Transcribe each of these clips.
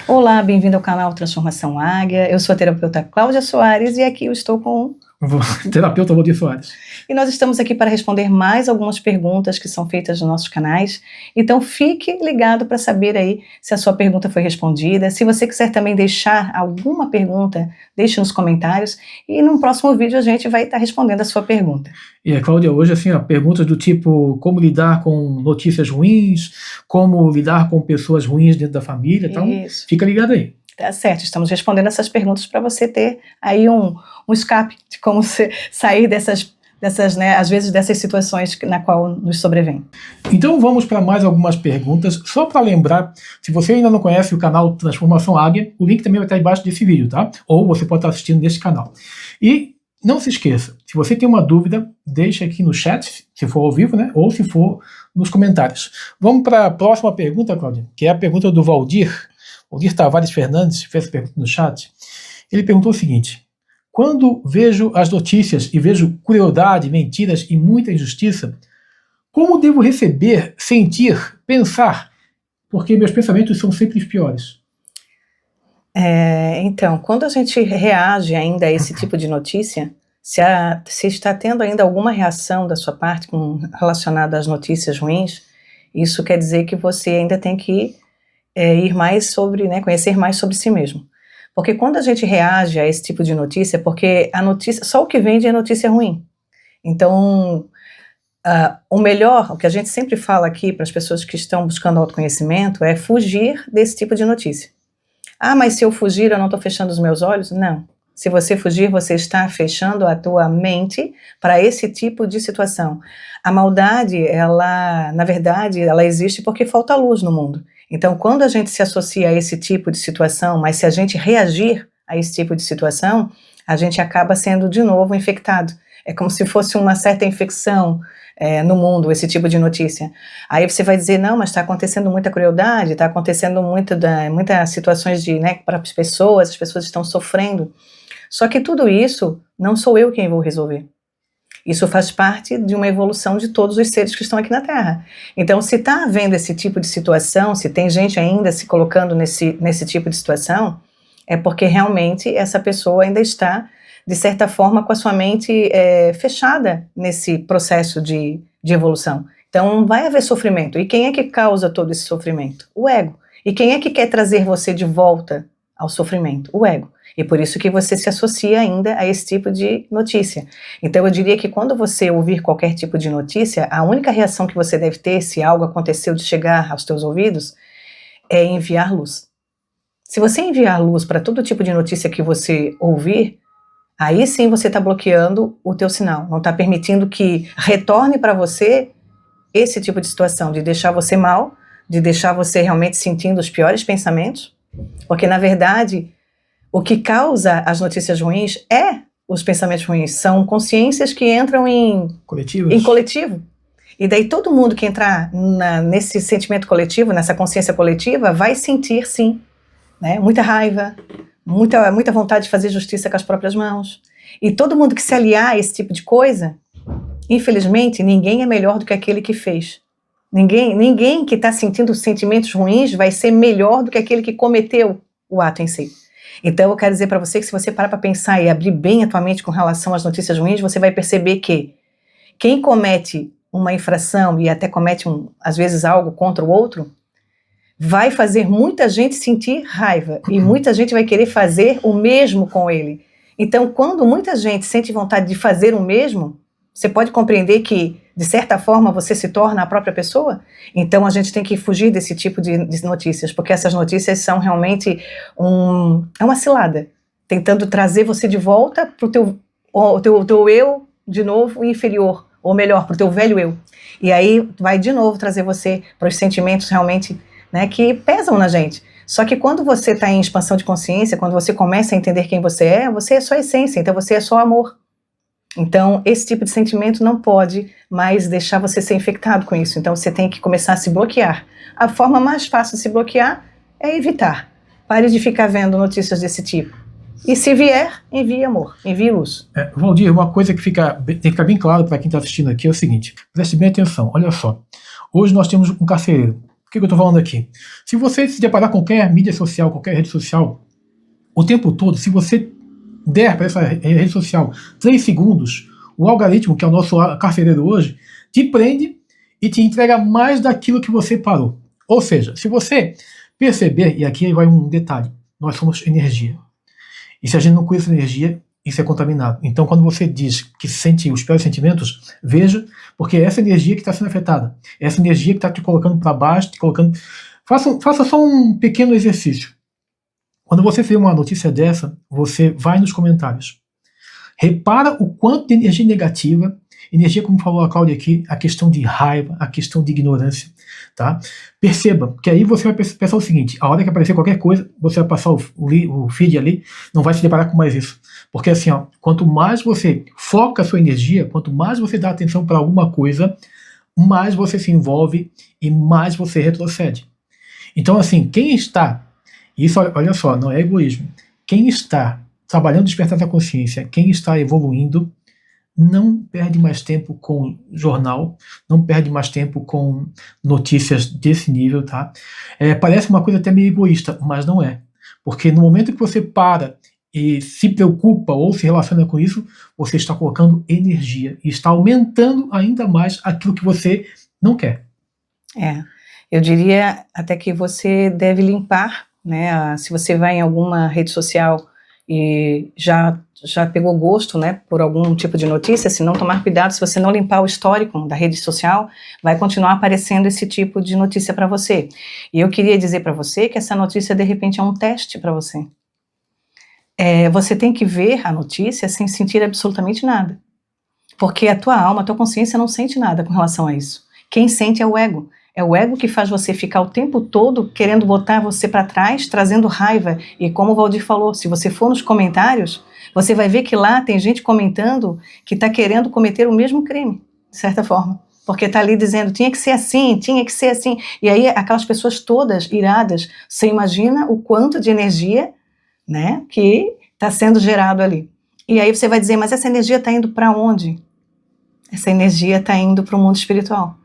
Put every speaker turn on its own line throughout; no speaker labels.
Olá, bem-vindo ao canal Transformação Águia. Eu sou a terapeuta Cláudia Soares e aqui eu estou com
terapeuta Valdir Soares.
E nós estamos aqui para responder mais algumas perguntas que são feitas nos nossos canais. Então fique ligado para saber aí se a sua pergunta foi respondida. Se você quiser também deixar alguma pergunta, deixe nos comentários e no próximo vídeo a gente vai estar respondendo a sua pergunta.
E Cláudia, hoje assim, perguntas do tipo como lidar com notícias ruins, como lidar com pessoas ruins dentro da família, então
Isso.
Fica ligado aí.
Tá certo, estamos respondendo essas perguntas para você ter aí um escape de como sair dessas, né, às vezes dessas situações na qual nos sobrevém.
Então vamos para mais algumas perguntas, só para lembrar, se você ainda não conhece o canal Transformação Águia, o link também vai estar embaixo desse vídeo, tá? Ou você pode estar assistindo nesse canal. E não se esqueça, se você tem uma dúvida, deixa aqui no chat, se for ao vivo, né? Ou se for nos comentários. Vamos para a próxima pergunta, Cláudia, que é a pergunta do Valdir Tavares Fernandes, fez a pergunta no chat. Ele perguntou o seguinte: quando vejo as notícias e vejo crueldade, mentiras e muita injustiça, como devo receber, sentir, pensar? Porque meus pensamentos são sempre os piores.
Então, quando a gente reage ainda a esse tipo de notícia, se está tendo ainda alguma reação da sua parte relacionada às notícias ruins, isso quer dizer que você ainda tem que ir mais sobre, né, conhecer mais sobre si mesmo. Porque quando a gente reage a esse tipo de notícia, porque a notícia, só o que vende é notícia ruim. Então, o melhor, o que a gente sempre fala aqui para as pessoas que estão buscando autoconhecimento é fugir desse tipo de notícia. Ah, mas se eu fugir eu não estou fechando os meus olhos? Não. Se você fugir, você está fechando a tua mente para esse tipo de situação. A maldade, na verdade, ela existe porque falta luz no mundo. Então, quando a gente se associa a esse tipo de situação, mas se a gente reagir a esse tipo de situação, a gente acaba sendo de novo infectado. É como se fosse uma certa infecção no mundo, esse tipo de notícia. Aí você vai dizer, não, mas está acontecendo muita crueldade, está acontecendo muitas situações para as pessoas estão sofrendo. Só que tudo isso não sou eu quem vou resolver. Isso faz parte de uma evolução de todos os seres que estão aqui na Terra. Então, se está havendo esse tipo de situação, se tem gente ainda se colocando nesse tipo de situação, é porque realmente essa pessoa ainda está, de certa forma, com a sua mente fechada nesse processo de evolução. Então, vai haver sofrimento. E quem é que causa todo esse sofrimento? O ego. E quem é que quer trazer você de volta ao sofrimento? O ego. E por isso que você se associa ainda a esse tipo de notícia. Então eu diria que quando você ouvir qualquer tipo de notícia, a única reação que você deve ter, se algo aconteceu de chegar aos teus ouvidos, é enviar luz. Se você enviar luz para todo tipo de notícia que você ouvir, aí sim você está bloqueando o teu sinal, não está permitindo que retorne para você esse tipo de situação, de deixar você mal, de deixar você realmente sentindo os piores pensamentos, porque na verdade o que causa as notícias ruins os pensamentos ruins, são consciências que entram em coletivo. E daí todo mundo que entrar nesse sentimento coletivo, nessa consciência coletiva, vai sentir sim, né, muita raiva, muita vontade de fazer justiça com as próprias mãos. E todo mundo que se aliar a esse tipo de coisa, infelizmente, ninguém é melhor do que aquele que fez. Ninguém que está sentindo sentimentos ruins vai ser melhor do que aquele que cometeu o ato em si. Então eu quero dizer para você que se você parar para pensar e abrir bem a tua mente com relação às notícias ruins, você vai perceber que quem comete uma infração e até comete, às vezes, algo contra o outro, vai fazer muita gente sentir raiva e muita gente vai querer fazer o mesmo com ele. Então, quando muita gente sente vontade de fazer o mesmo, você pode compreender que, de certa forma, você se torna a própria pessoa? Então, a gente tem que fugir desse tipo de notícias, porque essas notícias são realmente uma cilada, tentando trazer você de volta para o teu eu, de novo, inferior, ou melhor, para o teu velho eu. E aí, vai de novo trazer você para os sentimentos realmente, né, que pesam na gente. Só que quando você está em expansão de consciência, quando você começa a entender quem você é só essência, então você é só amor. Então, esse tipo de sentimento não pode mais deixar você ser infectado com isso. Então, você tem que começar a se bloquear. A forma mais fácil de se bloquear é evitar. Pare de ficar vendo notícias desse tipo. E se vier, envie amor, envie luz.
Valdir, uma coisa que tem que ficar bem claro para quem está assistindo aqui é o seguinte: preste bem atenção, olha só. Hoje nós temos um carcereiro. que eu estou falando aqui? Se você se deparar com qualquer mídia social, qualquer rede social, o tempo todo, se você der para essa rede social 3 segundos, o algoritmo, que é o nosso carcereiro hoje, te prende e te entrega mais daquilo que você parou. Ou seja, se você perceber, e aqui vai um detalhe, nós somos energia. E se a gente não cuida dessa energia, isso é contaminado. Então, quando você diz que sente os piores sentimentos, veja, porque é essa energia que está sendo afetada. É essa energia que está te colocando para baixo, te colocando... Faça só um pequeno exercício. Quando você vê uma notícia dessa, você vai nos comentários. Repara o quanto de energia negativa, energia, como falou a Cláudia aqui, a questão de raiva, a questão de ignorância, tá? Perceba, que aí você vai pensar o seguinte, a hora que aparecer qualquer coisa, você vai passar o feed ali, não vai se deparar com mais isso. Porque assim, ó, quanto mais você foca a sua energia, quanto mais você dá atenção para alguma coisa, mais você se envolve e mais você retrocede. Então assim, quem está, isso olha só, não é egoísmo, quem está trabalhando despertar da consciência, quem está evoluindo, não perde mais tempo com jornal, não perde mais tempo com notícias desse nível, tá? Parece uma coisa até meio egoísta, mas não é. Porque no momento que você para e se preocupa ou se relaciona com isso, você está colocando energia e está aumentando ainda mais aquilo que você não quer.
Eu diria até que você deve limpar, né? Se você vai em alguma rede social e já pegou gosto, né, por algum tipo de notícia, se não tomar cuidado, se você não limpar o histórico da rede social, vai continuar aparecendo esse tipo de notícia para você. E eu queria dizer para você que essa notícia, de repente, é um teste para você. Você tem que ver a notícia sem sentir absolutamente nada. Porque a tua alma, a tua consciência não sente nada com relação a isso. Quem sente é o ego. É o ego que faz você ficar o tempo todo querendo botar você para trás, trazendo raiva. E como o Valdir falou, se você for nos comentários, você vai ver que lá tem gente comentando que está querendo cometer o mesmo crime, de certa forma. Porque está ali dizendo, tinha que ser assim, tinha que ser assim. E aí aquelas pessoas todas iradas, você imagina o quanto de energia, né, que está sendo gerado ali. E aí você vai dizer, mas essa energia está indo para onde? Essa energia está indo para o mundo espiritual.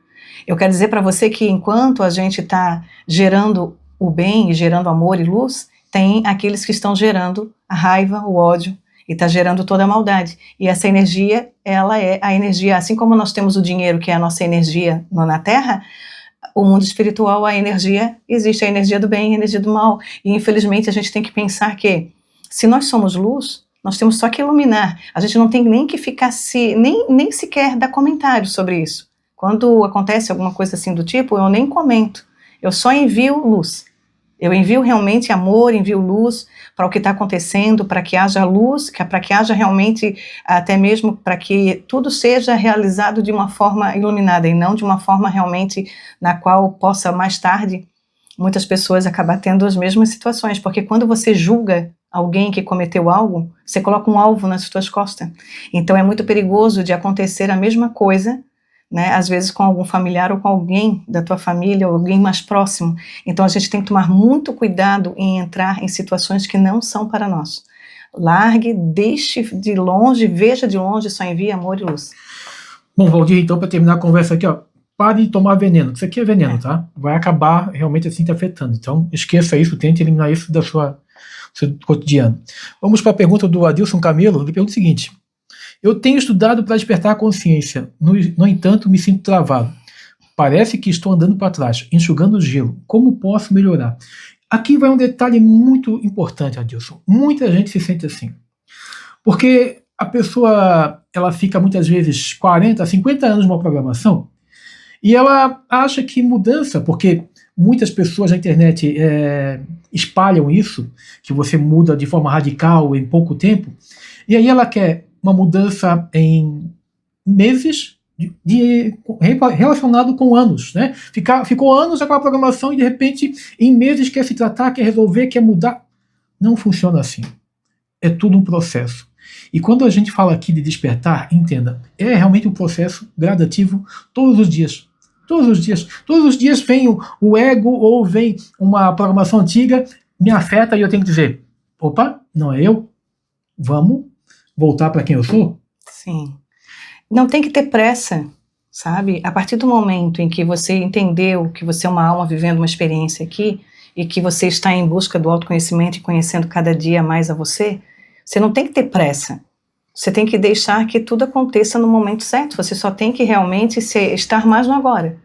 Eu quero dizer para você que enquanto a gente está gerando o bem e gerando amor e luz, tem aqueles que estão gerando a raiva, o ódio, e está gerando toda a maldade. E essa energia, ela é a energia, assim como nós temos o dinheiro, que é a nossa energia na Terra, o mundo espiritual, a energia, existe a energia do bem e a energia do mal. E infelizmente a gente tem que pensar que, se nós somos luz, nós temos só que iluminar. A gente não tem nem que ficar nem sequer dar comentário sobre isso. Quando acontece alguma coisa assim do tipo, eu nem comento. Eu só envio luz. Eu envio realmente amor, envio luz para o que está acontecendo, para que haja luz, para que haja realmente, até mesmo para que tudo seja realizado de uma forma iluminada e não de uma forma realmente na qual possa mais tarde muitas pessoas acabar tendo as mesmas situações. Porque quando você julga alguém que cometeu algo, você coloca um alvo nas suas costas. Então é muito perigoso de acontecer a mesma coisa, né, às vezes com algum familiar ou com alguém da tua família ou alguém mais próximo. Então a gente tem que tomar muito cuidado em entrar em situações que não são para nós. Largue, deixe de longe, veja de longe, só envie amor e luz.
Bom, Valdir, então para terminar a conversa aqui, ó, pare de tomar veneno. Isso aqui é veneno, tá? Vai acabar realmente assim te afetando. Então esqueça isso, tente eliminar isso do seu cotidiano. Vamos para a pergunta do Adilson Camilo. Ele pergunta o seguinte: eu tenho estudado para despertar a consciência, no entanto me sinto travado. Parece que estou andando para trás, enxugando o gelo. Como posso melhorar? Aqui vai um detalhe muito importante, Adilson. Muita gente se sente assim. Porque a pessoa, ela fica muitas vezes 40, 50 anos numa programação e ela acha que mudança, porque muitas pessoas na internet espalham isso, que você muda de forma radical em pouco tempo, e aí ela quer uma mudança em meses relacionado com anos, né? Ficou anos aquela programação e de repente em meses quer se tratar, quer resolver, quer mudar. Não funciona assim. É tudo um processo. E quando a gente fala aqui de despertar, entenda, é realmente um processo gradativo todos os dias. Todos os dias. Todos os dias vem o ego ou vem uma programação antiga, me afeta e eu tenho que dizer, opa, não é eu, vamos voltar para quem eu sou?
Sim. Não tem que ter pressa, sabe? A partir do momento em que você entendeu que você é uma alma vivendo uma experiência aqui e que você está em busca do autoconhecimento e conhecendo cada dia mais a você, você não tem que ter pressa. Você tem que deixar que tudo aconteça no momento certo. Você só tem que realmente estar mais no agora.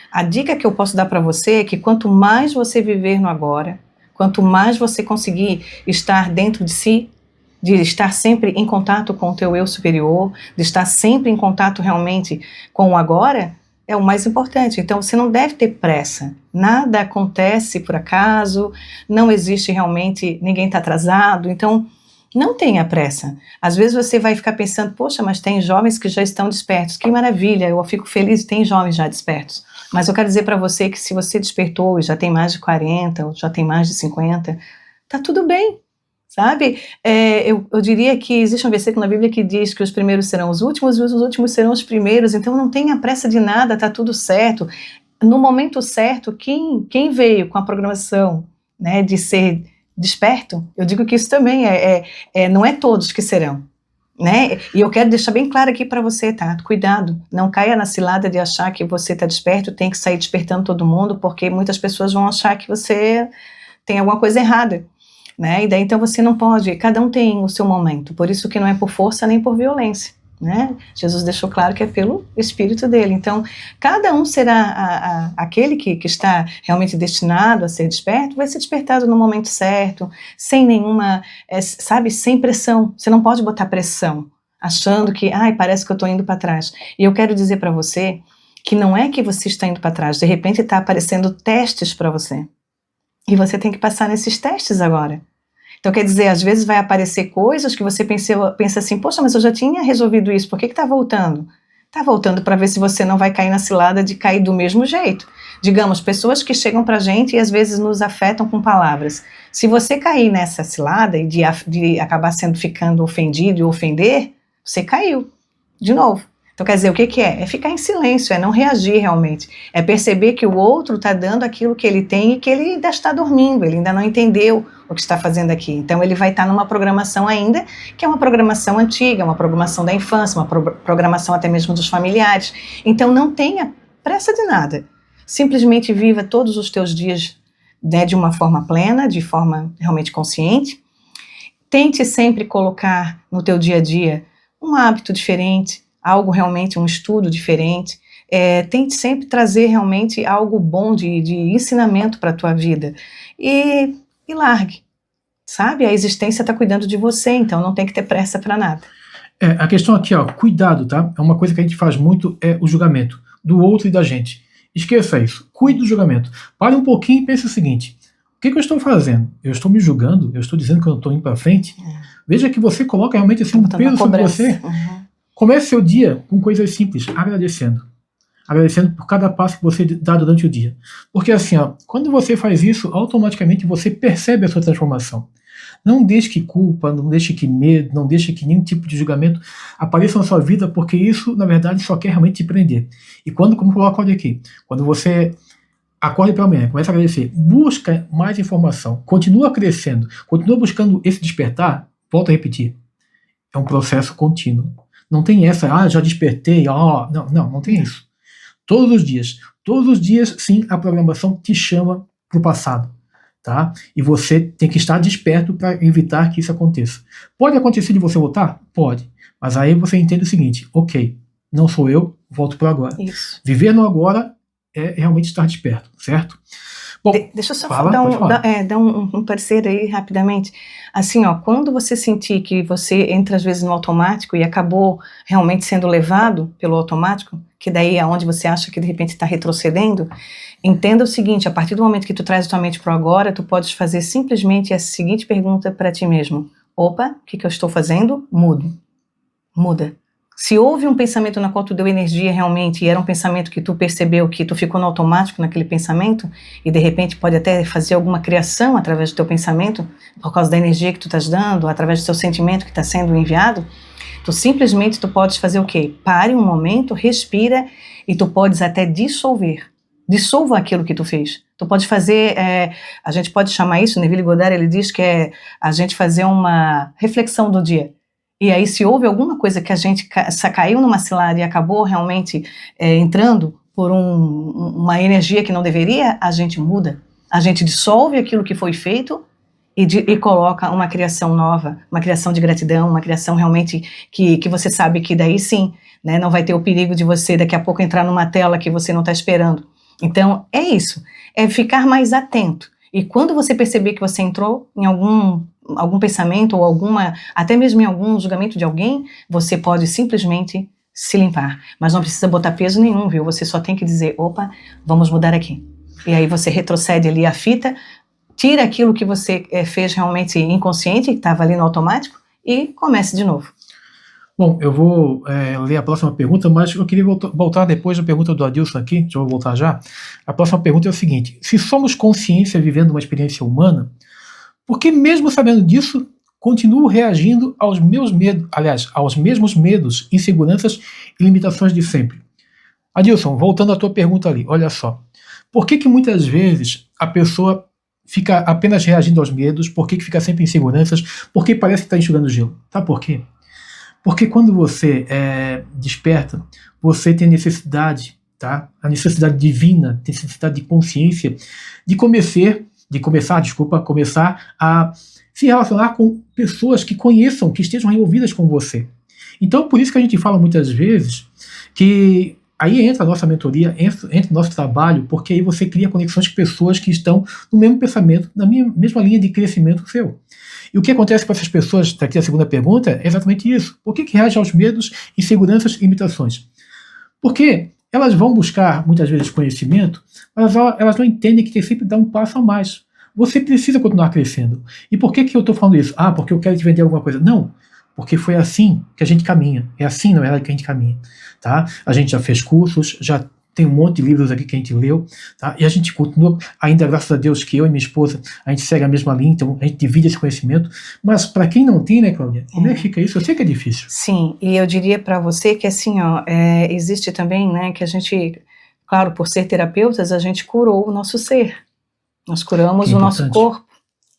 A dica que eu posso dar para você é que quanto mais você viver no agora, quanto mais você conseguir estar dentro de si, de estar sempre em contato com o teu eu superior, de estar sempre em contato realmente com o agora, é o mais importante. Então você não deve ter pressa. Nada acontece por acaso, não existe realmente, ninguém está atrasado, então não tenha pressa. Às vezes você vai ficar pensando, poxa, mas tem jovens que já estão despertos, que maravilha, eu fico feliz, tem jovens já despertos. Mas eu quero dizer para você que se você despertou e já tem mais de 40, ou já tem mais de 50, tá tudo bem, sabe? Eu diria que existe um versículo na Bíblia que diz que os primeiros serão os últimos e os últimos serão os primeiros, então não tenha pressa de nada, tá tudo certo. No momento certo, quem veio com a programação, né, de ser desperto, eu digo que isso também não é todos que serão, né? E eu quero deixar bem claro aqui para você, tá? Cuidado, não caia na cilada de achar que você está desperto, tem que sair despertando todo mundo, porque muitas pessoas vão achar que você tem alguma coisa errada, né? E daí então você não pode, cada um tem o seu momento, por isso que não é por força nem por violência, né? Jesus deixou claro que é pelo Espírito dele. Então, cada um será aquele que está realmente destinado a ser desperto, vai ser despertado no momento certo, sem nenhuma, sabe, sem pressão. Você não pode botar pressão, achando que, parece que eu estou indo para trás. E eu quero dizer para você que não é que você está indo para trás, de repente está aparecendo testes para você. E você tem que passar nesses testes agora. Então, quer dizer, às vezes vai aparecer coisas que você pensa assim, poxa, mas eu já tinha resolvido isso, por que está voltando? Está voltando para ver se você não vai cair na cilada de cair do mesmo jeito. Digamos, pessoas que chegam para a gente e às vezes nos afetam com palavras. Se você cair nessa cilada e de acabar ficando ofendido e ofender, você caiu de novo. Então, quer dizer, o que é? É ficar em silêncio, é não reagir realmente. É perceber que o outro está dando aquilo que ele tem e que ele ainda está dormindo, ele ainda não entendeu o que está fazendo aqui. Então, ele vai estar numa programação ainda, que é uma programação antiga, uma programação da infância, uma programação até mesmo dos familiares. Então, não tenha pressa de nada. Simplesmente viva todos os teus dias, né, de uma forma plena, de forma realmente consciente. Tente sempre colocar no teu dia a dia um hábito diferente, algo realmente, um estudo diferente, tente sempre trazer realmente algo bom de ensinamento para a tua vida e largue, sabe? A existência está cuidando de você, então não tem que ter pressa para nada.
A questão aqui, cuidado, tá? É uma coisa que a gente faz muito, é o julgamento do outro e da gente. Esqueça isso, cuide do julgamento. Pare um pouquinho e pense o seguinte, o que eu estou fazendo? Eu estou me julgando? Eu estou dizendo que eu não estou indo para frente? Veja que você coloca realmente assim, um peso sobre você. Comece seu dia com coisas simples, agradecendo. Agradecendo por cada passo que você dá durante o dia. Porque assim, quando você faz isso, automaticamente você percebe a sua transformação. Não deixe que culpa, não deixe que medo, não deixe que nenhum tipo de julgamento apareça na sua vida, porque isso, na verdade, só quer realmente te prender. E quando, como coloco aqui, quando você acorde pela manhã, começa a agradecer, busca mais informação, continua crescendo, continua buscando esse despertar, volto a repetir, é um processo contínuo. Não tem essa, já despertei, não tem isso. Todos os dias, sim, a programação te chama para o passado, tá? E você tem que estar desperto para evitar que isso aconteça. Pode acontecer de você voltar? Pode. Mas aí você entende o seguinte, ok, não sou eu, volto para agora.
Isso.
Viver no agora é realmente estar desperto, certo? Bom,
deixa eu só dar um parecer aí rapidamente. Assim, quando você sentir que você entra às vezes no automático e acabou realmente sendo levado pelo automático, que daí é onde você acha que de repente está retrocedendo, entenda o seguinte, a partir do momento que tu traz a tua mente para o agora, tu podes fazer simplesmente a seguinte pergunta para ti mesmo. Opa, o que eu estou fazendo? Muda. Se houve um pensamento na qual tu deu energia realmente e era um pensamento que tu percebeu que tu ficou no automático naquele pensamento e de repente pode até fazer alguma criação através do teu pensamento por causa da energia que tu estás dando, através do teu sentimento que está sendo enviado, tu simplesmente podes fazer o quê? Pare um momento, respira e tu podes até dissolver. Dissolva aquilo que tu fez. Tu pode fazer, a gente pode chamar isso, Neville Goddard, ele diz que é a gente fazer uma reflexão do dia. E aí, se houve alguma coisa que a gente caiu numa cilada e acabou realmente entrando por uma energia que não deveria, a gente muda. A gente dissolve aquilo que foi feito e coloca uma criação nova, uma criação de gratidão, uma criação realmente que você sabe que daí sim, né, não vai ter o perigo de você daqui a pouco entrar numa tela que você não está esperando. Então, é isso, é ficar mais atento. E quando você perceber que você entrou em algum pensamento ou até mesmo em algum julgamento de alguém, você pode simplesmente se limpar. Mas não precisa botar peso nenhum, viu? Você só tem que dizer, opa, vamos mudar aqui. E aí você retrocede ali a fita, tira aquilo que você fez realmente inconsciente, que estava ali no automático, e comece de novo.
Bom, eu vou ler a próxima pergunta, mas eu queria voltar depois da pergunta do Adilson aqui, já vou voltar já. A próxima pergunta é o seguinte: se somos consciência vivendo uma experiência humana, por que mesmo sabendo disso, continuo reagindo aos meus medos, aliás, aos mesmos medos, inseguranças e limitações de sempre? Adilson, voltando à tua pergunta ali, olha só. Por que muitas vezes a pessoa fica apenas reagindo aos medos? Por que fica sempre em inseguranças? Por que parece que está enxugando gelo? Sabe por quê? Porque quando você desperta, você tem necessidade, tá? A necessidade divina, necessidade de consciência, de começar a se relacionar com pessoas que conheçam, que estejam envolvidas com você. Então, por isso que a gente fala muitas vezes que aí entra a nossa mentoria, entra o nosso trabalho, porque aí você cria conexões com pessoas que estão no mesmo pensamento, na mesma linha de crescimento seu. E o que acontece com essas pessoas, está aqui a segunda pergunta, é exatamente isso. Por que reagem aos medos, inseguranças e limitações? Porque elas vão buscar, muitas vezes, conhecimento, mas elas não entendem que tem sempre que dar um passo a mais. Você precisa continuar crescendo. E por que eu estou falando isso? Ah, porque eu quero te vender alguma coisa. Não, porque foi assim que a gente caminha. É assim, na verdade, que a gente caminha. Tá? A gente já fez cursos, já tem um monte de livros aqui que a gente leu, tá? E a gente continua, ainda graças a Deus que eu e minha esposa, a gente segue a mesma linha, então a gente divide esse conhecimento. Mas para quem não tem, né, Cláudia, como é que fica isso? Eu sei que é difícil.
Sim, e eu diria para você que assim, existe também, né, que a gente, claro, por ser terapeutas, a gente curou o nosso ser. Nós curamos o nosso corpo,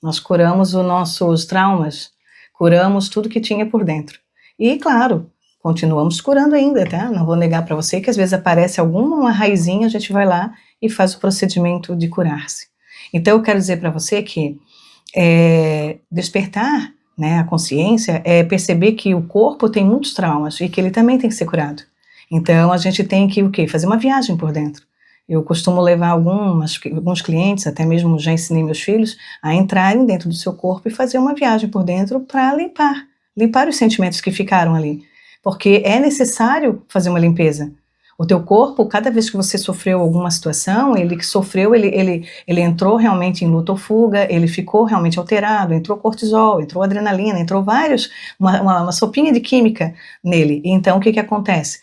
nós curamos os nossos traumas, curamos tudo que tinha por dentro. E, claro, continuamos curando ainda, tá? Não vou negar para você que às vezes aparece alguma raizinha, a gente vai lá e faz o procedimento de curar-se. Então eu quero dizer para você que despertar, né, a consciência é perceber que o corpo tem muitos traumas e que ele também tem que ser curado. Então a gente tem que o quê? Fazer uma viagem por dentro. Eu costumo levar alguns clientes, até mesmo já ensinei meus filhos, a entrarem dentro do seu corpo e fazer uma viagem por dentro para limpar os sentimentos que ficaram ali. Porque é necessário fazer uma limpeza. O teu corpo, cada vez que você sofreu alguma situação, ele entrou realmente em luta ou fuga, ele ficou realmente alterado, entrou cortisol, entrou adrenalina, entrou uma sopinha de química nele. Então, o que acontece?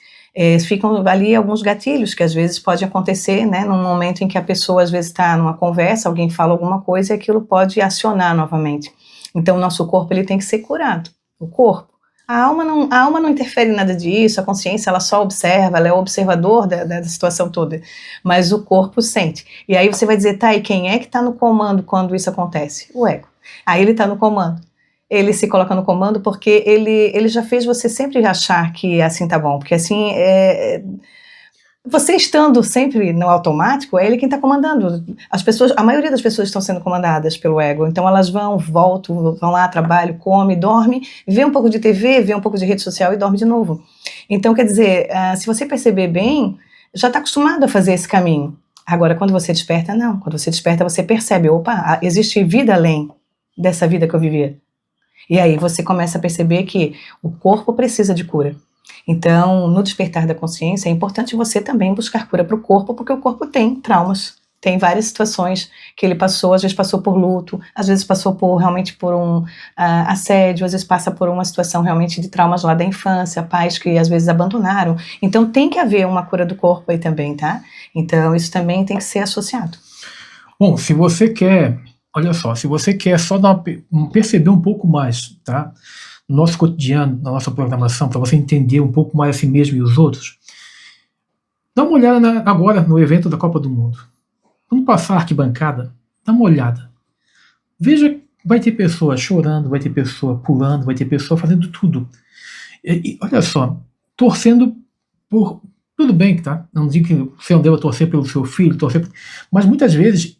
Ficam ali alguns gatilhos que às vezes pode acontecer, né, num momento em que a pessoa às vezes está numa conversa, alguém fala alguma coisa e aquilo pode acionar novamente. Então, o nosso corpo ele tem que ser curado, o corpo. A alma não interfere em nada disso, a consciência ela só observa, ela é o observador da situação toda, mas o corpo sente. E aí você vai dizer, tá, e quem é que está no comando quando isso acontece? O ego. Aí ele está no comando. Ele se coloca no comando porque ele já fez você sempre achar que assim tá bom, porque assim, você estando sempre no automático, é ele quem está comandando. A maioria das pessoas estão sendo comandadas pelo ego, então elas voltam lá, trabalham, comem, dormem, vê um pouco de TV, vê um pouco de rede social e dorme de novo. Então, quer dizer, se você perceber bem, já está acostumado a fazer esse caminho. Agora, quando você desperta, não. Quando você desperta, você percebe, opa, existe vida além dessa vida que eu vivia. E aí você começa a perceber que o corpo precisa de cura. Então, no despertar da consciência, é importante você também buscar cura para o corpo, porque o corpo tem traumas, tem várias situações que ele passou, às vezes passou por luto, às vezes passou realmente por um assédio, às vezes passa por uma situação realmente de traumas lá da infância, pais que às vezes abandonaram. Então, tem que haver uma cura do corpo aí também, tá? Então, isso também tem que ser associado.
Bom, se você quer, olha só, se você quer só perceber um pouco mais, tá? No nosso cotidiano, na nossa programação, para você entender um pouco mais a si mesmo e os outros, dá uma olhada agora no evento da Copa do Mundo. Quando passar a arquibancada, dá uma olhada. Veja, vai ter pessoa chorando, vai ter pessoa pulando, vai ter pessoa fazendo tudo. E olha só, torcendo por... Tudo bem, tá? Não digo que você não deva torcer pelo seu filho, mas muitas vezes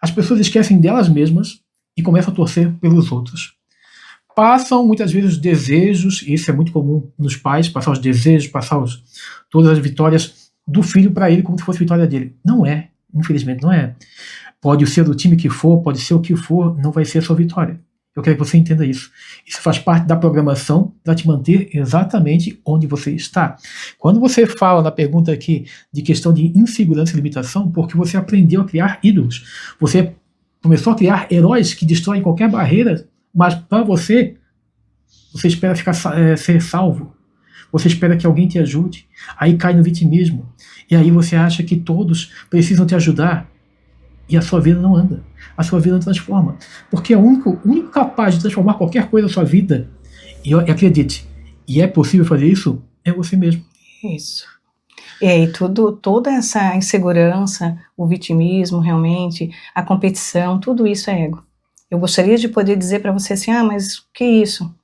as pessoas esquecem delas mesmas e começam a torcer pelos outros. Passam muitas vezes os desejos, e isso é muito comum nos pais, passar os desejos, todas as vitórias do filho para ele como se fosse vitória dele. Não é, infelizmente não é. Pode ser do time que for, pode ser o que for, não vai ser a sua vitória. Eu quero que você entenda isso. Isso faz parte da programação para te manter exatamente onde você está. Quando você fala na pergunta aqui de questão de insegurança e limitação, porque você aprendeu a criar ídolos, você começou a criar heróis que destroem qualquer barreira, mas para você espera ser salvo. Você espera que alguém te ajude. Aí cai no vitimismo. E aí você acha que todos precisam te ajudar. E a sua vida não anda. A sua vida não transforma. Porque o único capaz de transformar qualquer coisa na sua vida, e acredite, e é possível fazer isso, é você mesmo.
Isso. E aí toda essa insegurança, o vitimismo realmente, a competição, tudo isso é ego. Eu gostaria de poder dizer para você assim, mas o que é isso?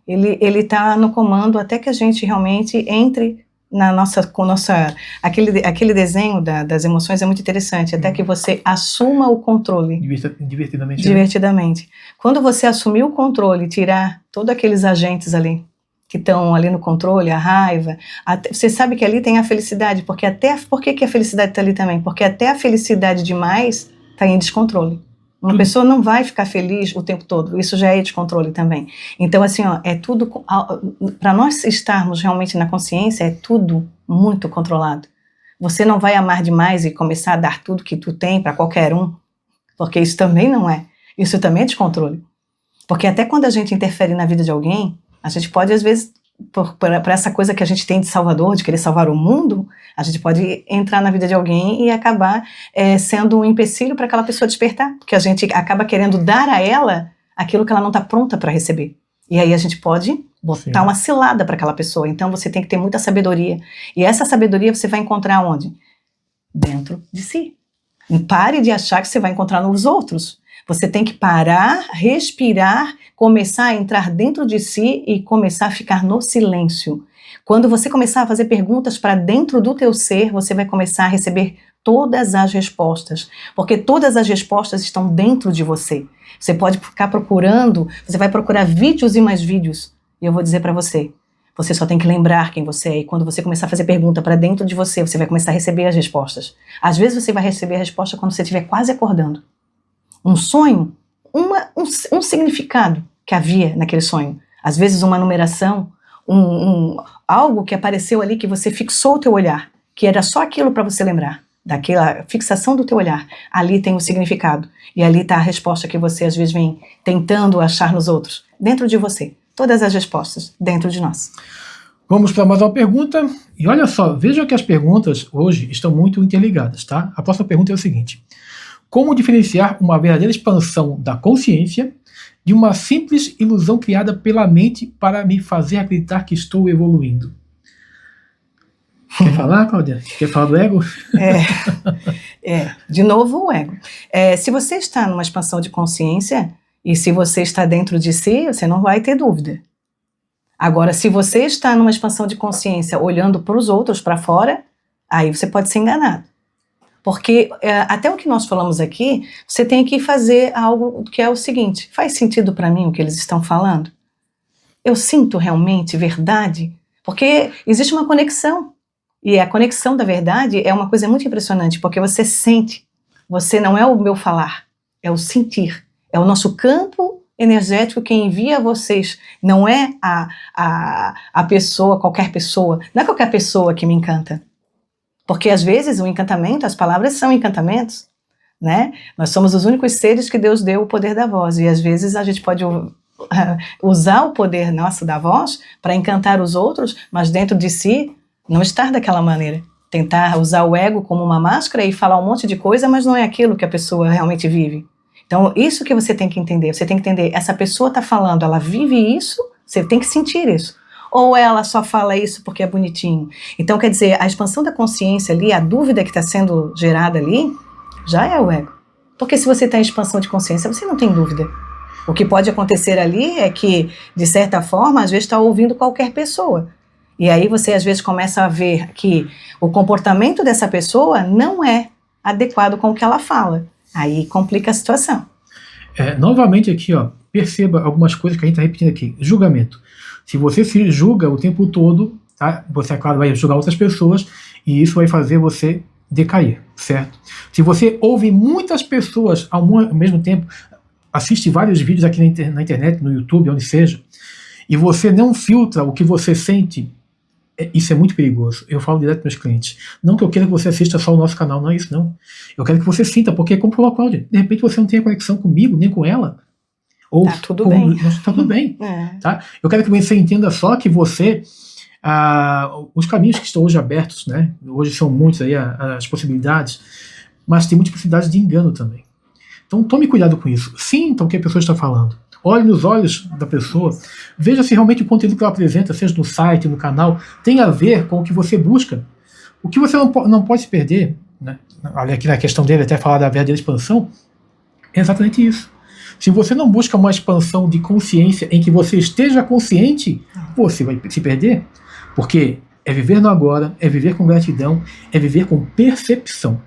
Ele está no comando até que a gente realmente entre aquele desenho das emoções é muito interessante, até que você assuma o controle. Divertidamente. Quando você assumir o controle, tirar todos aqueles agentes ali, que estão ali no controle, a raiva, você sabe que ali tem a felicidade, por que a felicidade está ali também? Porque até a felicidade demais está em descontrole. Uma pessoa não vai ficar feliz o tempo todo, isso já é descontrole também. Então, assim, é tudo, para nós estarmos realmente na consciência, é tudo muito controlado. Você não vai amar demais e começar a dar tudo que tu tem para qualquer um, porque isso também não é, isso também é descontrole. Porque até quando a gente interfere na vida de alguém, a gente pode, às vezes, por essa coisa que a gente tem de salvador, de querer salvar o mundo, a gente pode entrar na vida de alguém e acabar sendo um empecilho para aquela pessoa despertar, porque a gente acaba querendo dar a ela aquilo que ela não está pronta para receber. E aí a gente pode botar uma cilada para aquela pessoa. Então você tem que ter muita sabedoria. E essa sabedoria você vai encontrar onde? Dentro de si. E pare de achar que você vai encontrar nos outros. Você tem que parar, respirar, começar a entrar dentro de si e começar a ficar no silêncio. Quando você começar a fazer perguntas para dentro do teu ser, você vai começar a receber todas as respostas, porque todas as respostas estão dentro de você. Você pode ficar procurando, você vai procurar vídeos e mais vídeos, e eu vou dizer para você, você só tem que lembrar quem você é, e quando você começar a fazer pergunta para dentro de você, você vai começar a receber as respostas. Às vezes você vai receber a resposta quando você estiver quase acordando. Um sonho, um significado que havia naquele sonho. Às vezes uma numeração, algo que apareceu ali que você fixou o teu olhar, que era só aquilo para você lembrar, daquela fixação do teu olhar. Ali tem o significado. E ali está a resposta que você às vezes vem tentando achar nos outros. Dentro de você. Todas as respostas dentro de nós.
Vamos para mais uma pergunta. E olha só, veja que as perguntas hoje estão muito interligadas, tá? A próxima pergunta é o seguinte. Como diferenciar uma verdadeira expansão da consciência de uma simples ilusão criada pela mente para me fazer acreditar que estou evoluindo? Quer falar, Cláudia? Quer falar do ego?
De novo o ego. Se você está numa expansão de consciência e se você está dentro de si, você não vai ter dúvida. Agora, se você está numa expansão de consciência olhando para os outros, para fora, aí você pode ser enganado. Porque até o que nós falamos aqui, você tem que fazer algo que é o seguinte, faz sentido para mim o que eles estão falando? Eu sinto realmente verdade? Porque existe uma conexão, e a conexão da verdade é uma coisa muito impressionante, porque você sente, você não é o meu falar, é o sentir, é o nosso campo energético que envia a vocês, não é a pessoa, qualquer pessoa, não é qualquer pessoa que me encanta. Porque às vezes o encantamento, as palavras são encantamentos, né? Nós somos os únicos seres que Deus deu o poder da voz, e às vezes a gente pode usar o poder nosso da voz para encantar os outros, mas dentro de si não estar daquela maneira. Tentar usar o ego como uma máscara e falar um monte de coisa, mas não é aquilo que a pessoa realmente vive. Então isso que você tem que entender, essa pessoa está falando, ela vive isso, você tem que sentir isso. Ou ela só fala isso porque é bonitinho. Então, quer dizer, a expansão da consciência ali, a dúvida que está sendo gerada ali, já é o ego. Porque se você está em expansão de consciência, você não tem dúvida. O que pode acontecer ali é que, de certa forma, às vezes está ouvindo qualquer pessoa. E aí você, às vezes, começa a ver que o comportamento dessa pessoa não é adequado com o que ela fala. Aí complica a situação.
Novamente aqui, ó, perceba algumas coisas que a gente está repetindo aqui. Julgamento. Se você se julga o tempo todo, tá? Você, é claro, vai julgar outras pessoas e isso vai fazer você decair, certo? Se você ouve muitas pessoas ao mesmo tempo, assiste vários vídeos aqui na internet, no YouTube, onde seja, e você não filtra o que você sente, isso é muito perigoso. Eu falo direto para meus clientes. Não que eu queira que você assista só o nosso canal, não é isso, não. Eu quero que você sinta, porque como falou a Cláudia, de repente você não tem a conexão comigo, nem com ela. Ou
tá tudo bem.
Tá tudo bem. Tá? Eu quero que você entenda só que você, os caminhos que estão hoje abertos, né? Hoje são muitos aí as possibilidades, mas tem muitas possibilidades de engano também. Então tome cuidado com isso. Sinta o que a pessoa está falando. Olhe nos olhos da pessoa, veja se realmente o conteúdo que ela apresenta, seja no site, no canal, tem a ver com o que você busca. O que você não pode se perder, né? Aqui na questão dele, até falar da verdadeira expansão, é exatamente isso. Se você não busca uma expansão de consciência em que você esteja consciente, você vai se perder, porque é viver no agora, é viver com gratidão, é viver com percepção,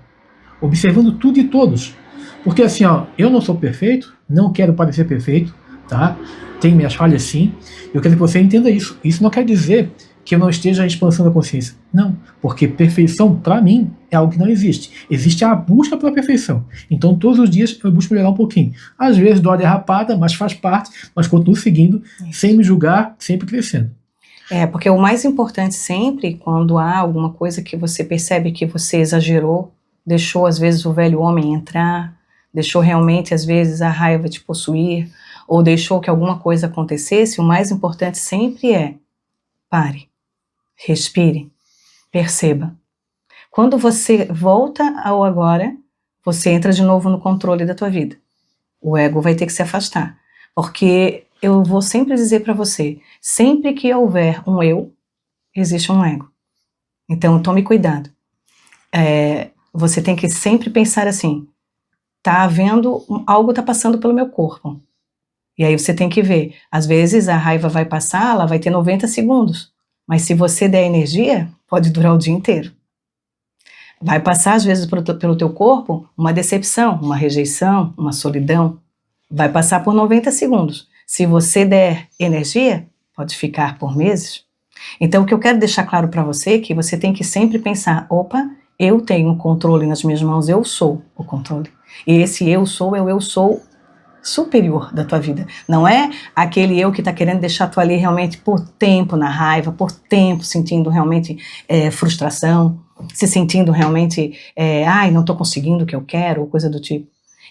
observando tudo e todos. Porque assim, ó, eu não sou perfeito, não quero parecer perfeito, tá? Tem minhas falhas sim, eu quero que você entenda isso. Isso não quer dizer que eu não esteja em expansão da consciência. Não, porque perfeição, para mim, é algo que não existe. Existe a busca pela perfeição. Então, todos os dias eu busco melhorar um pouquinho. Às vezes dou a derrapada, mas faz parte, mas continuo seguindo, sem me julgar, sempre crescendo.
Porque o mais importante sempre, quando há alguma coisa que você percebe que você exagerou, deixou às vezes o velho homem entrar, deixou realmente às vezes a raiva te possuir, ou deixou que alguma coisa acontecesse, o mais importante sempre é: pare, respire, perceba. Quando você volta ao agora, você entra de novo no controle da tua vida. O ego vai ter que se afastar, porque eu vou sempre dizer para você, sempre que houver um eu, existe um ego. Então tome cuidado. Você tem que sempre pensar assim: tá havendo, algo tá passando pelo meu corpo. E aí você tem que ver, às vezes a raiva vai passar, ela vai ter 90 segundos, mas se você der energia, pode durar o dia inteiro. Vai passar às vezes pelo teu corpo uma decepção, uma rejeição, uma solidão, vai passar por 90 segundos. Se você der energia, pode ficar por meses. Então o que eu quero deixar claro para você é que você tem que sempre pensar: opa, eu tenho o controle nas minhas mãos, eu sou o controle. E esse eu sou é o eu sou superior da tua vida. Não é aquele eu que está querendo deixar tu ali realmente por tempo na raiva, por tempo sentindo realmente frustração, se sentindo realmente, não estou conseguindo o que eu quero, ou coisa do tipo.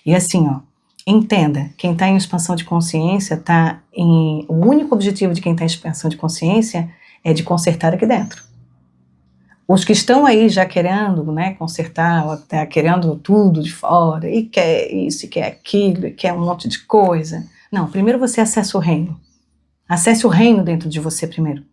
E assim, ó, entenda, quem está em expansão de consciência, o único objetivo de quem está em expansão de consciência é de consertar aqui dentro. Os que estão aí já querendo, né, consertar, até querendo tudo de fora, e quer isso, e quer aquilo, e quer um monte de coisa. Não, primeiro você acessa o reino. Acesse o reino dentro de você primeiro.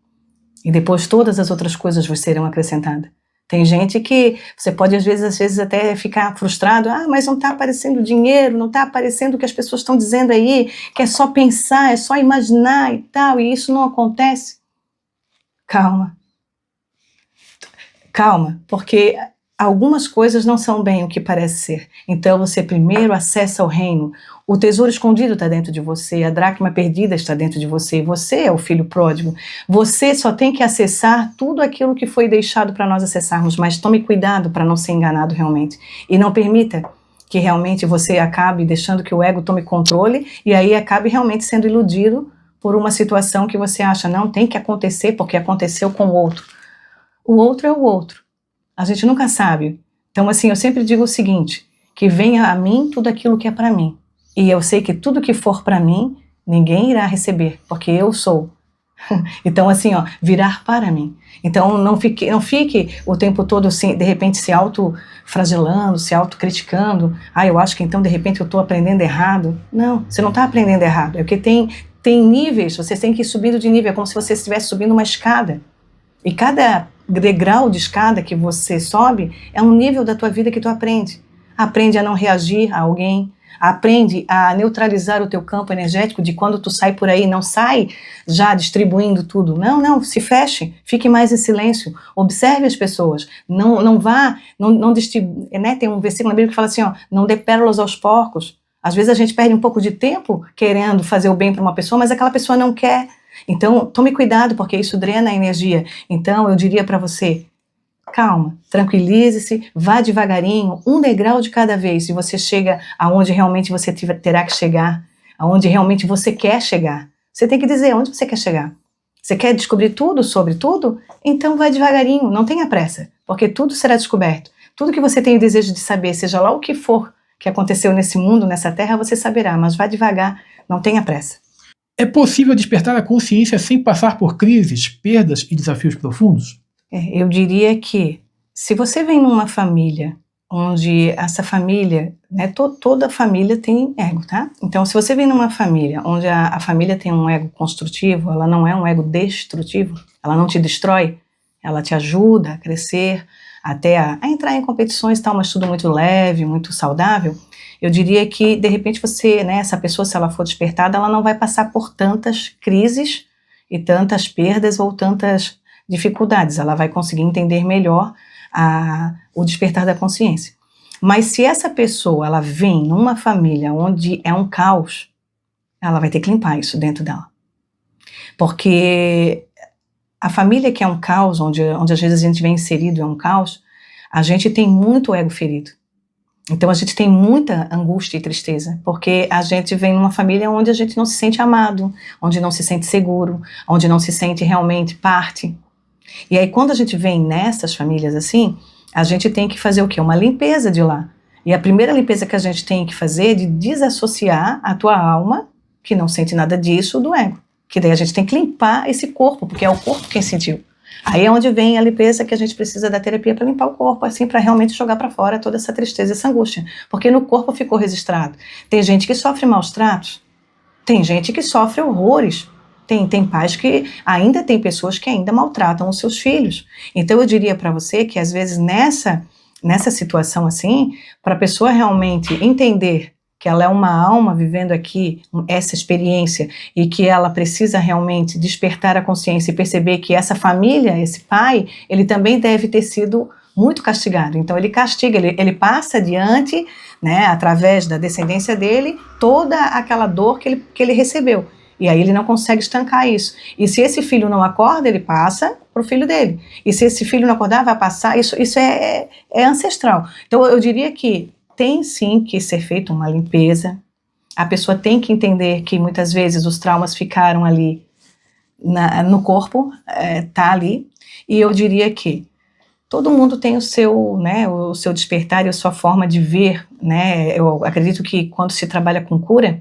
E depois todas as outras coisas vos serão acrescentadas. Tem gente que você pode às vezes até ficar frustrado: mas não está aparecendo dinheiro, não está aparecendo o que as pessoas estão dizendo aí, que é só pensar, é só imaginar e tal, e isso não acontece. Calma. Calma, porque algumas coisas não são bem o que parece ser. Então você primeiro acessa o reino. O tesouro escondido está dentro de você, a dracma perdida está dentro de você, você é o filho pródigo. Você só tem que acessar tudo aquilo que foi deixado para nós acessarmos, mas tome cuidado para não ser enganado realmente. E não permita que realmente você acabe deixando que o ego tome controle e aí acabe realmente sendo iludido por uma situação que você acha: não, tem que acontecer porque aconteceu com o outro. O outro é o outro. A gente nunca sabe. Então, assim, eu sempre digo o seguinte: que venha a mim tudo aquilo que é para mim. E eu sei que tudo que for para mim, ninguém irá receber, porque eu sou. Então, assim, ó, virar para mim. Então, não fique o tempo todo, assim, de repente, se autoflagelando, se autocriticando. Eu acho que então, de repente, eu estou aprendendo errado. Não, você não está aprendendo errado. É porque tem níveis, você tem que ir subindo de nível. É como se você estivesse subindo uma escada. E cada degrau de escada que você sobe é um nível da tua vida que tu aprende. Aprende a não reagir a alguém, aprende a neutralizar o teu campo energético de quando tu sai por aí, não sai já distribuindo tudo. Não, se feche, fique mais em silêncio, observe as pessoas, não vá, não distribui, né? Tem um versículo na Bíblia que fala assim, ó, não dê pérolas aos porcos. Às vezes a gente perde um pouco de tempo querendo fazer o bem para uma pessoa, mas aquela pessoa não quer. Então, tome cuidado, porque isso drena a energia. Então, eu diria para você, calma, tranquilize-se, vá devagarinho, um degrau de cada vez, e você chega aonde realmente você terá que chegar, aonde realmente você quer chegar. Você tem que dizer onde você quer chegar. Você quer descobrir tudo sobre tudo? Então vai devagarinho, não tenha pressa, porque tudo será descoberto. Tudo que você tem o desejo de saber, seja lá o que for que aconteceu nesse mundo, nessa terra, você saberá, mas vá devagar, não tenha pressa.
É possível despertar a consciência sem passar por crises, perdas e desafios profundos?
Eu diria que se você vem numa família onde essa família, né, toda família tem ego, tá? Então, se você vem numa família onde a família tem um ego construtivo, ela não é um ego destrutivo, ela não te destrói, ela te ajuda a crescer, até a entrar em competições e tal, mas tudo muito leve, muito saudável. Eu diria que, de repente, você, né, essa pessoa, se ela for despertada, ela não vai passar por tantas crises e tantas perdas ou tantas dificuldades. Ela vai conseguir entender melhor o despertar da consciência. Mas se essa pessoa, ela vem numa família onde é um caos, ela vai ter que limpar isso dentro dela. Porque a família que é um caos, onde às vezes a gente vem inserido em um caos, a gente tem muito ego ferido. Então a gente tem muita angústia e tristeza, porque a gente vem numa família onde a gente não se sente amado, onde não se sente seguro, onde não se sente realmente parte. E aí quando a gente vem nessas famílias assim, a gente tem que fazer o quê? Uma limpeza de lá. E a primeira limpeza que a gente tem que fazer é de desassociar a tua alma, que não sente nada disso, do ego. Que daí a gente tem que limpar esse corpo, porque é o corpo quem sentiu. Aí é onde vem a limpeza que a gente precisa da terapia para limpar o corpo, assim, para realmente jogar para fora toda essa tristeza, essa angústia. Porque no corpo ficou registrado. Tem gente que sofre maus tratos, tem gente que sofre horrores, tem pais que ainda tem pessoas que ainda maltratam os seus filhos. Então eu diria para você que às vezes nessa situação assim, para a pessoa realmente entender que ela é uma alma vivendo aqui essa experiência e que ela precisa realmente despertar a consciência e perceber que essa família, esse pai, ele também deve ter sido muito castigado. Então ele castiga, ele passa adiante, né, através da descendência dele, toda aquela dor que ele recebeu. E aí ele não consegue estancar isso. E se esse filho não acorda, ele passa para o filho dele. E se esse filho não acordar, vai passar. Isso é ancestral. Então eu diria que tem sim que ser feita uma limpeza. A pessoa tem que entender que muitas vezes os traumas ficaram ali no corpo, tá ali. E eu diria que todo mundo tem o seu despertar e a sua forma de ver, né? Eu acredito que quando se trabalha com cura,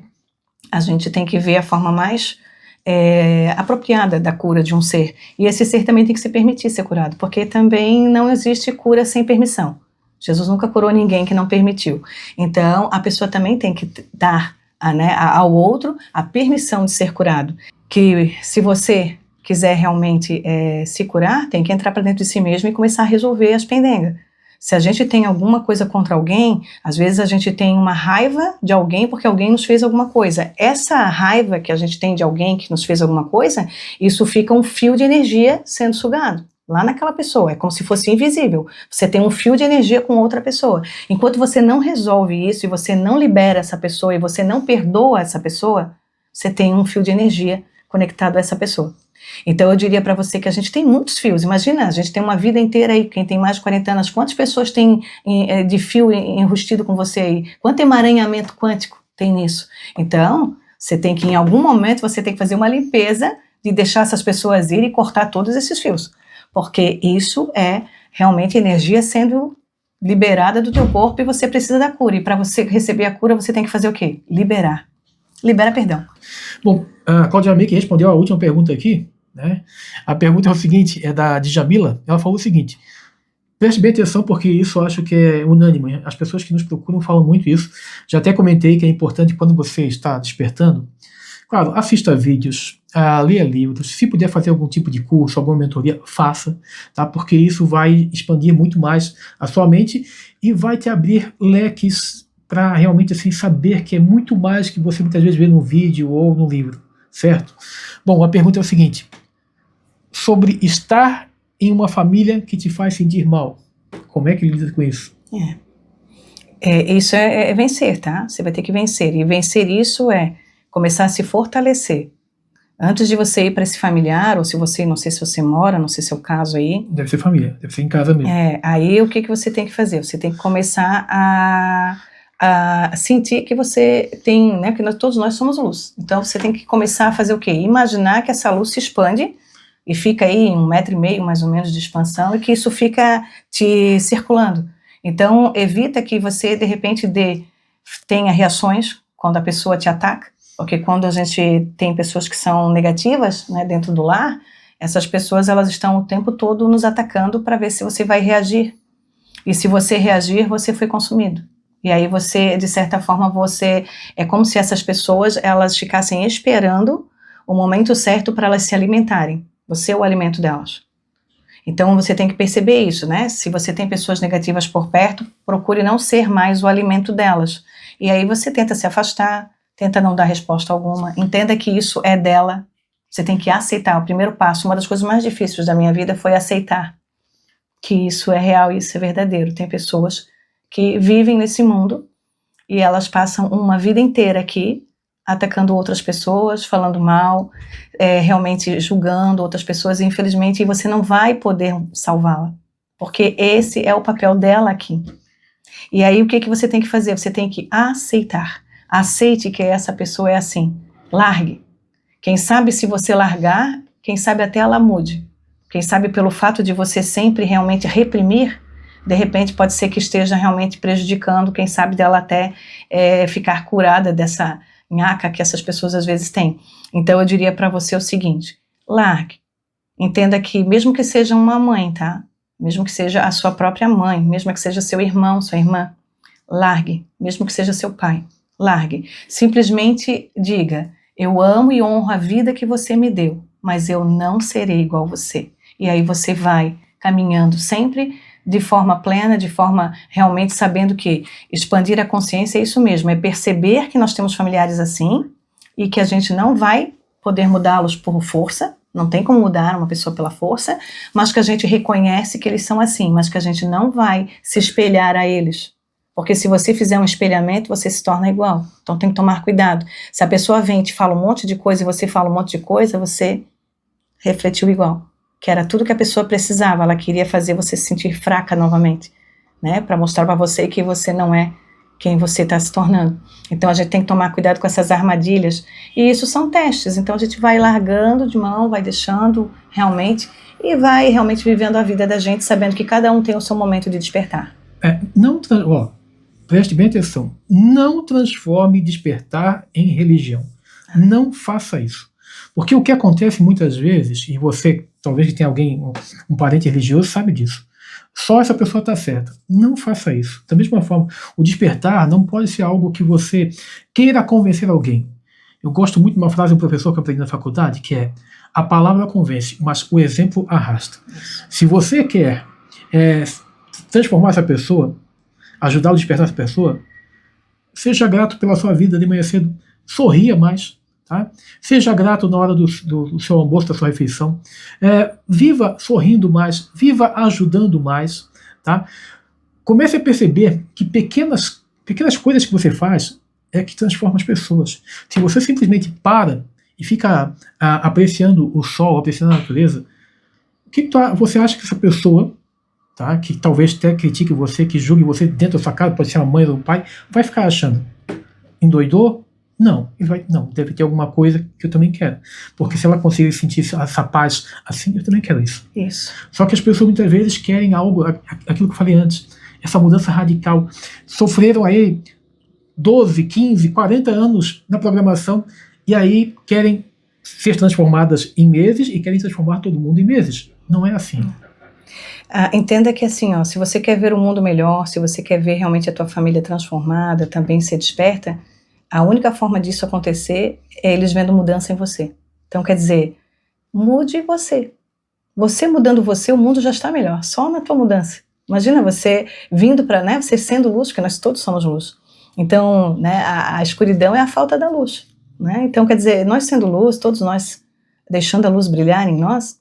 a gente tem que ver a forma mais apropriada da cura de um ser. E esse ser também tem que se permitir ser curado, porque também não existe cura sem permissão. Jesus nunca curou ninguém que não permitiu. Então, a pessoa também tem que dar ao outro a permissão de ser curado. Que se você quiser realmente se curar, tem que entrar para dentro de si mesmo e começar a resolver as pendengas. Se a gente tem alguma coisa contra alguém, às vezes a gente tem uma raiva de alguém porque alguém nos fez alguma coisa. Essa raiva que a gente tem de alguém que nos fez alguma coisa, isso fica um fio de energia sendo sugado lá naquela pessoa. É como se fosse invisível. Você tem um fio de energia com outra pessoa. Enquanto você não resolve isso e você não libera essa pessoa e você não perdoa essa pessoa, você tem um fio de energia conectado a essa pessoa. Então eu diria para você que a gente tem muitos fios. Imagina, a gente tem uma vida inteira aí, quem tem mais de 40 anos, quantas pessoas tem de fio enrustido com você aí? Quanto emaranhamento quântico tem nisso? Então, você tem que, em algum momento, você tem que fazer uma limpeza de deixar essas pessoas ir e cortar todos esses fios. Porque isso é realmente energia sendo liberada do teu corpo e você precisa da cura. E para você receber a cura, você tem que fazer o quê? Liberar. Libera perdão.
Bom, a Cláudia May, que respondeu a última pergunta aqui, né? A pergunta é o seguinte, é da Djamila. Ela falou o seguinte: preste bem atenção porque isso eu acho que é unânime. As pessoas que nos procuram falam muito isso. Já até comentei que é importante quando você está despertando. Claro, assista vídeos, leia livros, se puder fazer algum tipo de curso, alguma mentoria, faça, tá? Porque isso vai expandir muito mais a sua mente e vai te abrir leques para realmente assim, saber que é muito mais que você muitas vezes vê no vídeo ou no livro, certo? Bom, a pergunta é o seguinte, sobre estar em uma família que te faz sentir mal, como é que lida com isso?
Isso é vencer, tá? Você vai ter que vencer, e vencer isso é começar a se fortalecer. Antes de você ir para esse familiar, ou se você, não sei se você mora, não sei se é o caso aí.
Deve ser família, deve ser em casa mesmo.
Aí o que você tem que fazer? Você tem que começar a sentir que você tem, né, que todos nós somos luz. Então você tem que começar a fazer o quê? Imaginar que essa luz se expande e fica aí em 1,5 m mais ou menos de expansão e que isso fica te circulando. Então evita que você de repente tenha reações quando a pessoa te ataca. Porque quando a gente tem pessoas que são negativas, né, dentro do lar, essas pessoas elas estão o tempo todo nos atacando para ver se você vai reagir. E se você reagir, você foi consumido. E aí você, de certa forma, é como se essas pessoas elas ficassem esperando o momento certo para elas se alimentarem. Você é o alimento delas. Então você tem que perceber isso, né? Se você tem pessoas negativas por perto, procure não ser mais o alimento delas. E aí você tenta se afastar, tenta não dar resposta alguma, entenda que isso é dela, você tem que aceitar. O primeiro passo, uma das coisas mais difíceis da minha vida foi aceitar que isso é real e isso é verdadeiro. Tem pessoas que vivem nesse mundo e elas passam uma vida inteira aqui atacando outras pessoas, falando mal, realmente julgando outras pessoas, e infelizmente você não vai poder salvá-la, porque esse é o papel dela aqui. E aí o que você tem que fazer? Você tem que aceitar. Aceite que essa pessoa é assim. Largue. Quem sabe se você largar, quem sabe até ela mude. Quem sabe pelo fato de você sempre realmente reprimir, de repente pode ser que esteja realmente prejudicando, quem sabe dela até ficar curada dessa nhaca que essas pessoas às vezes têm. Então eu diria para você o seguinte, largue. Entenda que mesmo que seja uma mãe, tá? Mesmo que seja a sua própria mãe, mesmo que seja seu irmão, sua irmã, largue. Mesmo que seja seu pai. Largue. Simplesmente diga, eu amo e honro a vida que você me deu, mas eu não serei igual a você. E aí você vai caminhando sempre de forma plena, de forma realmente sabendo que expandir a consciência é isso mesmo, é perceber que nós temos familiares assim e que a gente não vai poder mudá-los por força, não tem como mudar uma pessoa pela força, mas que a gente reconhece que eles são assim, mas que a gente não vai se espelhar a eles. Porque se você fizer um espelhamento, você se torna igual. Então tem que tomar cuidado. Se a pessoa vem e te fala um monte de coisa e você fala um monte de coisa, você refletiu igual. Que era tudo que a pessoa precisava. Ela queria fazer você se sentir fraca novamente, né? Para mostrar para você que você não é quem você está se tornando. Então a gente tem que tomar cuidado com essas armadilhas. E isso são testes. Então a gente vai largando de mão, vai deixando realmente e vai realmente vivendo a vida da gente, sabendo que cada um tem o seu momento de despertar.
Preste bem atenção, não transforme despertar em religião. Não faça isso. Porque o que acontece muitas vezes, e você, talvez que tenha alguém, um parente religioso, sabe disso. Só essa pessoa está certa. Não faça isso. Da mesma forma, o despertar não pode ser algo que você queira convencer alguém. Eu gosto muito de uma frase de um professor que eu aprendi na faculdade, que é, a palavra convence, mas o exemplo arrasta. Se você quer transformar essa pessoa, ajudar a despertar essa pessoa, seja grato pela sua vida de manhã cedo, sorria mais, tá? Seja grato na hora do seu almoço, da sua refeição, viva sorrindo mais, viva ajudando mais, tá? Comece a perceber que pequenas coisas que você faz é que transforma as pessoas. Se você simplesmente para e fica apreciando o sol, apreciando a natureza, o que você acha que essa pessoa, tá, que talvez até critique você, que julgue você dentro da sua casa, pode ser a mãe ou o pai, vai ficar achando? Endoidou? Não. Não, deve ter alguma coisa que eu também quero. Porque se ela conseguir sentir essa paz assim, eu também quero isso.
Isso.
Só que as pessoas muitas vezes querem algo, aquilo que eu falei antes, essa mudança radical. Sofreram aí 12, 15, 40 anos na programação e aí querem ser transformadas em meses e querem transformar todo mundo em meses. Não é assim.
Entenda que assim, se você quer ver o mundo melhor, se você quer ver realmente a tua família transformada, também ser desperta, a única forma disso acontecer é eles vendo mudança em você. Então quer dizer, mude você. Você mudando você, o mundo já está melhor, só na tua mudança. Imagina você vindo para, né, você sendo luz, porque nós todos somos luz. Então, né, a escuridão é a falta da luz, né? Então, quer dizer, nós sendo luz, todos nós deixando a luz brilhar em nós,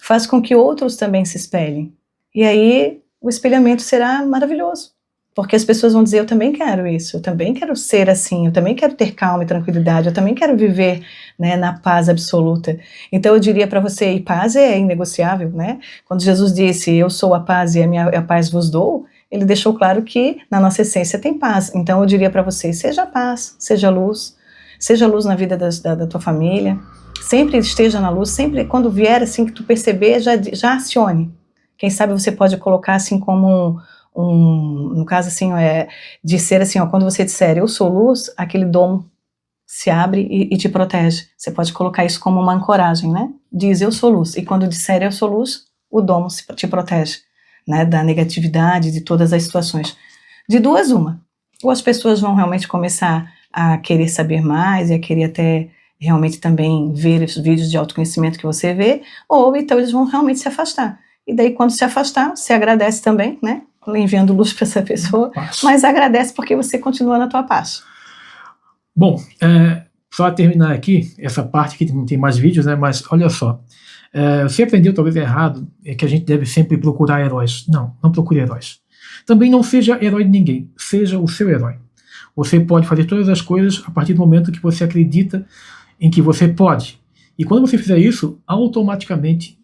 faz com que outros também se espelhem. E aí o espelhamento será maravilhoso, porque as pessoas vão dizer, eu também quero isso, eu também quero ser assim, eu também quero ter calma e tranquilidade, eu também quero viver, né, na paz absoluta. Então eu diria para você, e paz é inegociável, né? Quando Jesus disse, eu sou a paz e a paz vos dou, ele deixou claro que na nossa essência tem paz. Então eu diria para você, seja paz, seja luz na vida da tua família, sempre esteja na luz, sempre quando vier assim que tu perceber, já acione. Quem sabe você pode colocar assim como no caso assim, de ser assim, quando você disser eu sou luz, aquele domo se abre e te protege. Você pode colocar isso como uma ancoragem, né? Diz eu sou luz, e quando disser eu sou luz, o domo te protege, né? Da negatividade, de todas as situações. De duas, uma. Ou as pessoas vão realmente começar a querer saber mais e a querer até realmente também ver os vídeos de autoconhecimento que você vê, ou então eles vão realmente se afastar. E daí quando se afastar, você agradece também, né? Enviando luz para essa pessoa, mas agradece porque você continua na tua paz.
Bom, só terminar aqui, essa parte que tem mais vídeos, né? Mas olha só, você aprendeu talvez errado, é que a gente deve sempre procurar heróis. Não procure heróis. Também não seja herói de ninguém, seja o seu herói. Você pode fazer todas as coisas a partir do momento que você acredita em que você pode. E quando você fizer isso, automaticamente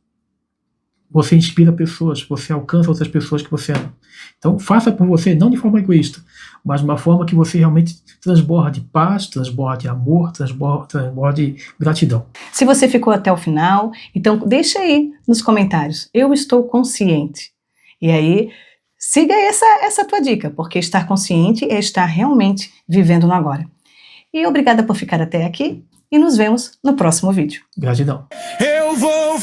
você inspira pessoas, você alcança outras pessoas que você ama. Então faça por você, não de forma egoísta, mas de uma forma que você realmente transborde paz, transborde amor, transborde gratidão.
Se você ficou até o final, então deixa aí nos comentários, eu estou consciente. E aí, siga essa tua dica, porque estar consciente é estar realmente vivendo no agora. E obrigada por ficar até aqui, e nos vemos no próximo vídeo.
Gratidão.
Eu vou